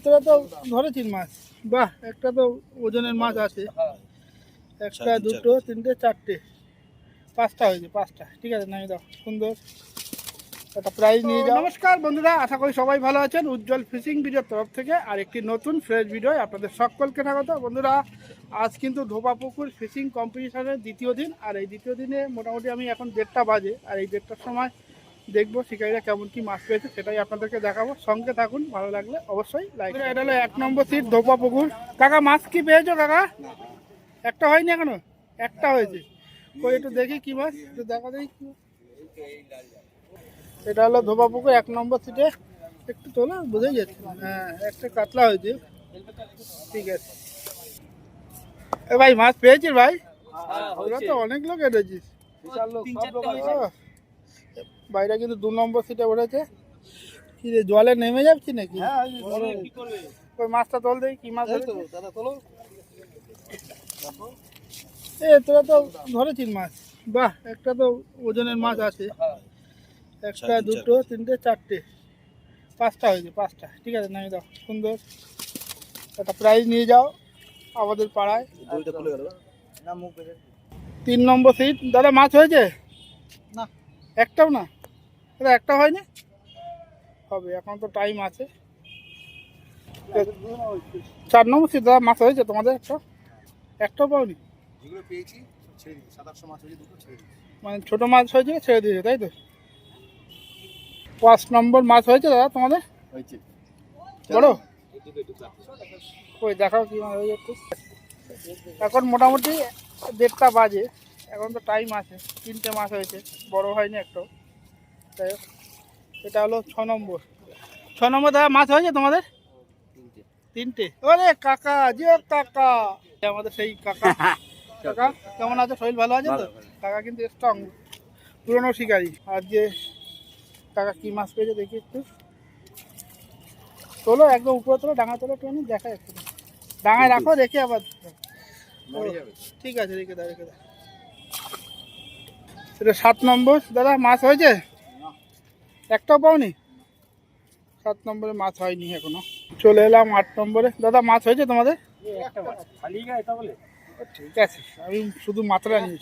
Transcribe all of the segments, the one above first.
তোরা তো ধরেছিস মাছ, বাহ, একটা তো ওজনের মাছ আছে। একটা, দুটো, তিনটে, চারটে, পাঁচটা হয়েছে, পাঁচটা। ঠিক আছে, নামিয়ে দাও। সুন্দর একটা প্রাইজ নিয়ে যাও। নমস্কার বন্ধুরা, আশা করি সবাই ভালো আছেন। উজ্জ্বল ফিশিং ভিডিওর তরফ থেকে আর একটি নতুন ফ্রেশ ভিডিও আপনাদের সকলকে স্বাগত। বন্ধুরা, আজ কিন্তু ধোপা পুকুর ফিশিং কম্পিটিশনের দ্বিতীয় দিন। আর এই দ্বিতীয় দিনে মোটামুটি আমি এখন 1:30 বাজে, আর এই 1:30টার সময় দেখবো শিকারীরা কেমন কি মাছ পেয়েছে, সেটাই আপনাদেরকে দেখাবো। সঙ্গে থাকুন, ভালো লাগলে অবশ্যই লাইক। এটা হলো 1 নম্বর সিট, ধোপা পুকুর। কাকা, মাছ কি পেয়েছো কাকা? একটা হয়নি এখনো? একটা হয়েছে। ওই একটু দেখি কি মাছ, একটু দেখা দেখি। এটা হলো ধোপা পুকুর 1 নম্বর সিটে। একটু তোলা বোঝাই যাচ্ছে। হ্যাঁ, একটা কাতলা হয়েছে। ঠিক আছে। এ ভাই, মাছ পেয়েছিস ভাই? ওরা তো অনেক লোক এনেছিস। বাইরে কিন্তু 2 নম্বর সিটে উঠেছে। কি রে, জলে নেমে যাচ্ছি নাকি? ওই মাছটা তোল দেখি, কি মাছ ধরেছে। তোরা তো ধরেছিস মাছ, বাহ, একটা তো ওজনের মাছ আছে। একটা, দুটো, তিনটে, চারটে, পাঁচটা হয়েছে, পাঁচটা। ঠিক আছে, নামিয়ে দাও। সুন্দর একটা প্রাইজ নিয়ে যাও আমাদের পাড়ায়। 3 নম্বর সিট। দাদা, মাছ হয়েছে? না, একটাও না। দাদা, একটা হয়নি? হবে, এখন তো টাইম আছে। 4 নম্বর সিট। দাদা, মাছ হয়েছে তোমাদের? একটাও পাওনি? মানে ছোট মাছ হয়েছে, ছেড়ে দিয়েছে, তাই তো? 5 নম্বর মাছ হয়েছে দাদা তোমাদের? বড় ওই দেখাও কি মাছ হয়ে যাচ্ছে। এখন মোটামুটি 1:30 বাজে, এখন তো টাইম আছে। 3টে মাছ হয়েছে, বড় হয়নি একটাও। তাই হোক, এটা হলো 6 নম্বর। 6 নম্বর দাদা, মাছ হয়েছে তোমাদের? 3টে। ওরে কাকা, জিও কাকা, আমাদের সেই কাকা। কাকা কেমন আছে? শরীর ভালো আছে তো? কাকা কিন্তু স্ট্রং, পুরনো শিকারী। আর যে কাকা কি মাছ পেয়েছে দেখি একটু। তোলো একদম উপরে, তোলো, ডাঙা তোলো, একটু দেখা একটু। ডাঙায় রাখো, দেখে আবার। ঠিক আছে, রেখে দাও, রেখে দাও। সেটা 7 নম্বর। দাদা, মাছ হয়েছে? একটাও পাওনি? 7 নম্বরে মাছ হয়নি এখনো। চলে এলাম 8 নম্বরে। দাদা, মাছ হয়েছে তোমাদের? ঠিক আছে, আমি শুধু মাত্রা নিই,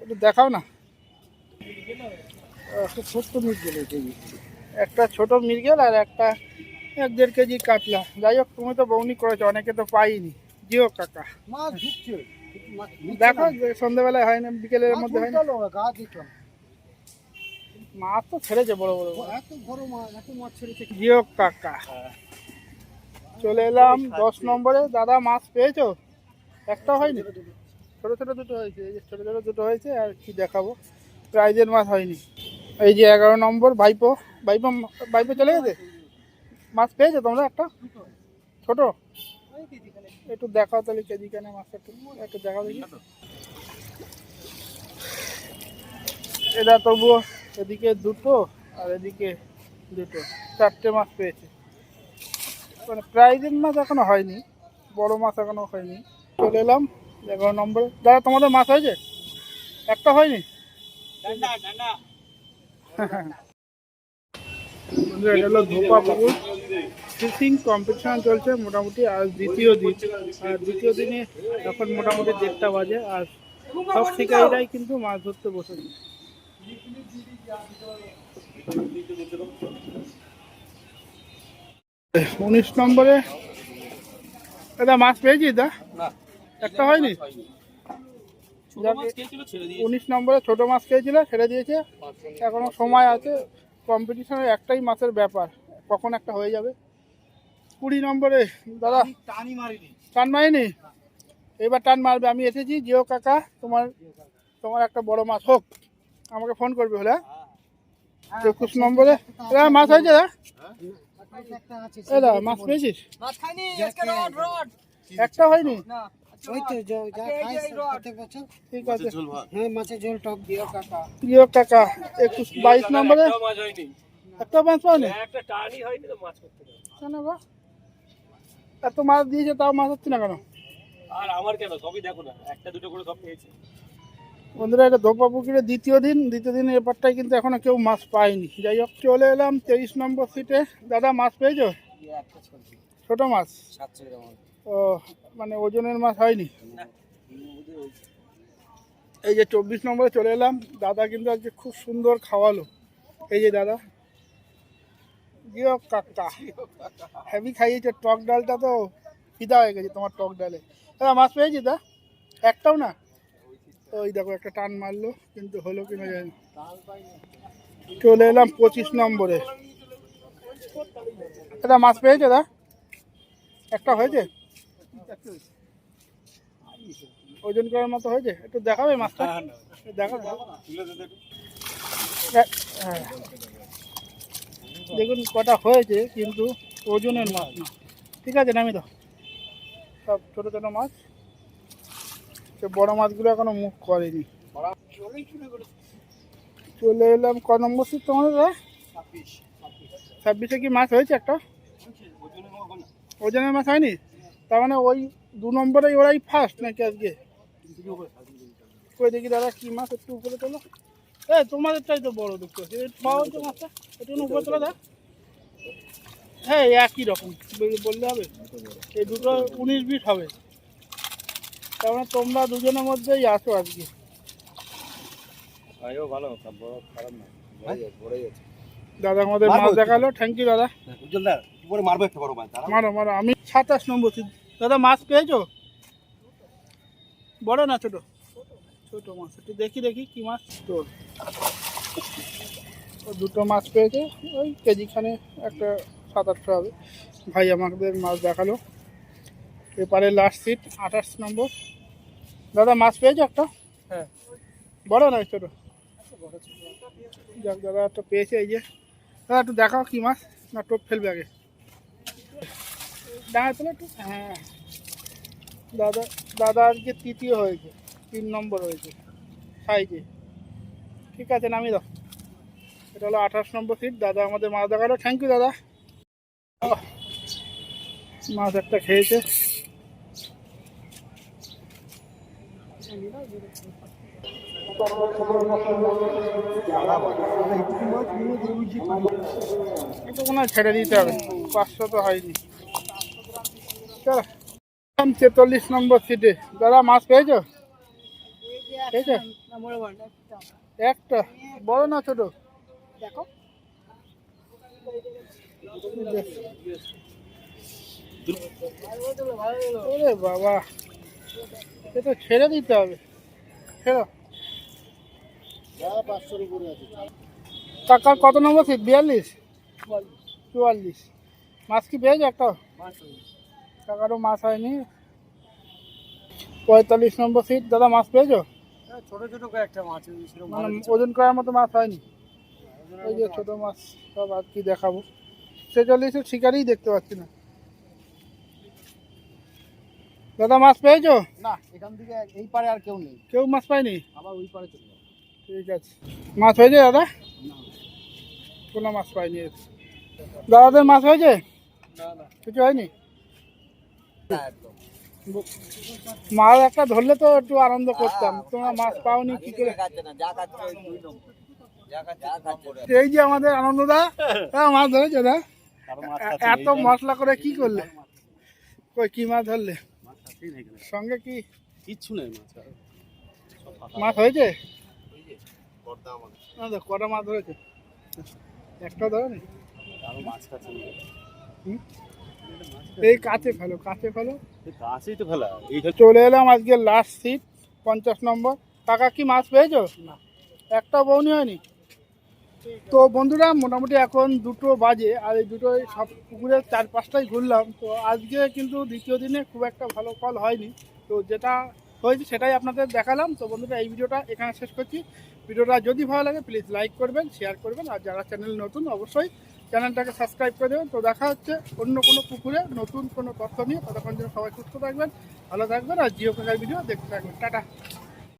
একটু দেখাও না। একটা ছোট মৃগেল আর একটা 1-1.5 কেজি কাতলা। যাই হোক, তুমি তো বউনি করেছো, অনেকে তো পাইনি। জিও কাকা, দেখো সন্ধ্যাবেলায় হয় না, বিকেলের মধ্যে হয় না? মাছ তো ছেড়েছে বড় বড়, জিও কাকা। চলে এলাম 10 নম্বরে। দাদা, মাছ পেয়েছো? একটা হয়নি? ছোট ছোট দুটো হয়েছে, এই যে ছোট ছোট দুটো হয়েছে। আর কি দেখাবো, প্রাইজের মাছ হয়নি। এই যে 11 নম্বর, ভাইপো। ভাইপো, ভাইপো চলে গেছে। মাছ পেয়েছো তোমরা? একটা ছোট, একটু দেখাও তাহলে কেজি কেন মাছটা, একটু দেখাও দেখি। এটা তবুও, এদিকে দুটো আর এদিকে দুটো, 4টে মাছ পেয়েছে। মানে প্রাইজের মাছ এখনো হয়নি, বড় মাছ এখনো হয়নি। চলে এলাম 11 নম্বরে। দাদা, তোমাদের মাছ হয়েছে? একটা হয়নি? বন্ধুরা, এটা হলো ধোপা পুকুর ফিশিং কম্পিটিশন চলছে মোটামুটি। আজ দ্বিতীয় দিন, আর দ্বিতীয় দিনে এখন মোটামুটি 1:30 বাজে। আর সব শিকারীরাই কিন্তু মাছ ধরতে বসেছে। 19 নম্বরে। দাদা, মাছ পেয়েছি? দা, একটা হয়নি? 19 নম্বরে ছোট মাছ খেয়েছিল, ছেড়ে দিয়েছে। এখনো সময় আছে, কম্পিটিশনের একটাই মাছের ব্যাপার, কখন একটা হয়ে যাবে। 20 নম্বরে। দাদা, টান মারিনি? এবার টান মারবে। আমি এসেছি, জিও কাকা। তোমার একটা বড় মাছ হোক, আমাকে ফোন করবে হলে। 21 নম্বরে। মাছ হয়েছে? দাদা, মাছ পেয়েছিস? একটা হয়নি? ঠিক আছে, প্রিয় কাকা। 22 নম্বরে। একটা মাছ পাওনি? কেন গো, এত মাছ দিয়েছে তাও মাছ হচ্ছে না কেন? আর আমার কেন, সবই দেখো না, একটা দুটো করে সব পেয়েছে। বন্ধুরা, এটা ধোপা পুকুরের দ্বিতীয় দিন। দ্বিতীয় দিনের এবারটাই কিন্তু এখনো কেউ মাছ পায়নি। যাই হোক, চলে এলাম 23 নম্বর সিটে। দাদা, মাছ পেয়েছো? ছোট মাছ। ও মানে ওজনের মাছ হয়নি। এই যে 24 নম্বরে চলে এলাম। দাদা কিন্তু আজকে খুব সুন্দর খাওয়ালো। এই যে দাদা জিও কাকা হেভি খাইয়েছে। টক ডালটা তো ফিদা হয়ে গেছে তোমার টক ডালে। দাদা মাছ পেয়েছি দা? একটাও না? ওই দেখো একটা টান মারলো, কিন্তু হলো কিনা জানি। চলে এলাম 25 নম্বরে। দাদা মাছ পেয়েছে দা? একটা হয়েছে? ওজন করার মতো হয়েছে? একটু দেখাবে মাছটা? দেখাবে। হ্যাঁ দেখুন কটা হয়েছে, কিন্তু ওজনের মাছ না। ঠিক আছে নামি দাও। সব ছোটো ছোটো মাছ। সে বড় মাছগুলো এখনো মুখ করেনি। চলে এলাম ক নম্বর সিট তোমাদের? 26-এ কি মাছ হয়েছে একটা? ওজনের মাছ হয়নি? তার মানে ওই 2 নম্বরেই ওরাই ফার্স্ট নাকি আজকে? কই দেখি দাদা কি মাছ, একটু উপরে তোলো। তোমাদেরটাই তো বড় দুটো পাওয়া হচ্ছে মাছটা, একটু উপরে তোলা দা। হ্যাঁ একই রকম বললে হবে। এই দুটো 19-20 হবে। তার মানে তোমরা দুজনের মধ্যেই আসো আজকে। দাদা আমাদের মাছ দেখালো, থ্যাংক ইউ দাদা। মারো মারো। আমি 27 নম্বর। দাদা মাছ পেয়েছো? বড় না ছোট? ছোট মাছ। একটু দেখি দেখি কি মাছ। তো দুটো মাছ পেয়েছে, ওই কেজিখানে একটা 700-800 হবে। ভাই আমাদের মাছ দেখালো। এপারে লাস্ট সিট 28 নম্বর। দাদা মাছ পেয়েছো একটা? হ্যাঁ। বড় না ছোট? যাক দাদা একটা পেয়েছে। এই যে দাদা একটু দেখাও কি মাছ, না টোপ ফেলবে আগে? ডাঙায় তোলে একটু। হ্যাঁ দাদা দাদা আজকে তৃতীয় হয়েছে, 3 নম্বর হয়েছে সাইজে। ঠিক আছে নামি দাও। এটা হলো 28 নম্বর সিট। দাদা আমাদের মাছ দেখালো, থ্যাংক ইউ দাদা। মাছ একটা খেয়েছে। এটা মনে হয় ছেড়ে দিতে হবে, 500 তো হয়নি। চলো 43 নম্বর সিটে। দাদা মাছ পেয়েছো? পেয়েছো? একটা বড় না ছোট? দেখো ওরে বাবা, এ তো ছেড়ে দিতে হবে। ছেড়ো। কাকার কত নম্বর সিট? 42? 44। মাছ কি পেয়েছো একটা? কাকারও মাছ হয়নি। 45 নম্বর সিট। দাদা মাছ পেয়েছো? ছোট ছোট কয়েকটা মাছ, মানে ওজন করার মতো মাছ হয়নি। এই যে ছোট মাছ সব আর কি দেখাবো। 46-এর শিকারই দেখতে পাচ্ছি না। দাদা মাছ পেয়েছো? না, এখান থেকে এই পারে আর কেউ নেই। কেউ মাছ পায়নি? আবার ওই পারে চলে যাবে। ঠিক আছে। মাছ হয়েছে দাদা? কোনো মাছ পাইনি। দাদাদের মাছ হয়েছে? কিছু হয়নি? মাছ একটা ধরলে তো একটু আনন্দ করতাম। তোমরা মাছ পাওনি কি করে? এই যে আমাদের আনন্দদা, মাছ ধরেছে দা। এত মশলা করে কি করলে? কই কি মাছ ধরলে? সঙ্গে কি কিচ্ছু নেই মাছ হয়েছে? কটা মাছ ধরেছে? একটা ধরেনি? এই কাছে ফেলো, কাছে ফেলো। কাছেই তো ফেলা। চলে এলাম আজকে লাস্ট সিট 50 নম্বর। কাকা কি মাছ পেয়েছো? না, একটা বউনি হয়নি। তো বন্ধুরা মোটামুটি এখন 2টো বাজে, আর এই দুটোই সব পুকুরের 4-5টাই ঘুরলাম। তো আজকে কিন্তু দ্বিতীয় দিনে খুব একটা ভালো ফল হয়নি। তো যেটা হয়েছে সেটাই আপনাদের দেখালাম। তো বন্ধুরা এই ভিডিওটা এখানে শেষ করছি। ভিডিওটা যদি ভালো লাগে প্লিজ লাইক করবেন, শেয়ার করবেন, আর যারা চ্যানেল নতুন অবশ্যই চ্যানেলটাকে সাবস্ক্রাইব করে দেবেন। তো দেখা হচ্ছে অন্য কোনো পুকুরে নতুন কোনো তথ্য নিয়ে। ততক্ষণ জন্য সবাই সুস্থ থাকবেন, ভালো থাকবেন, আর জিও কাকার ভিডিও দেখতে থাকবেন। টাটা।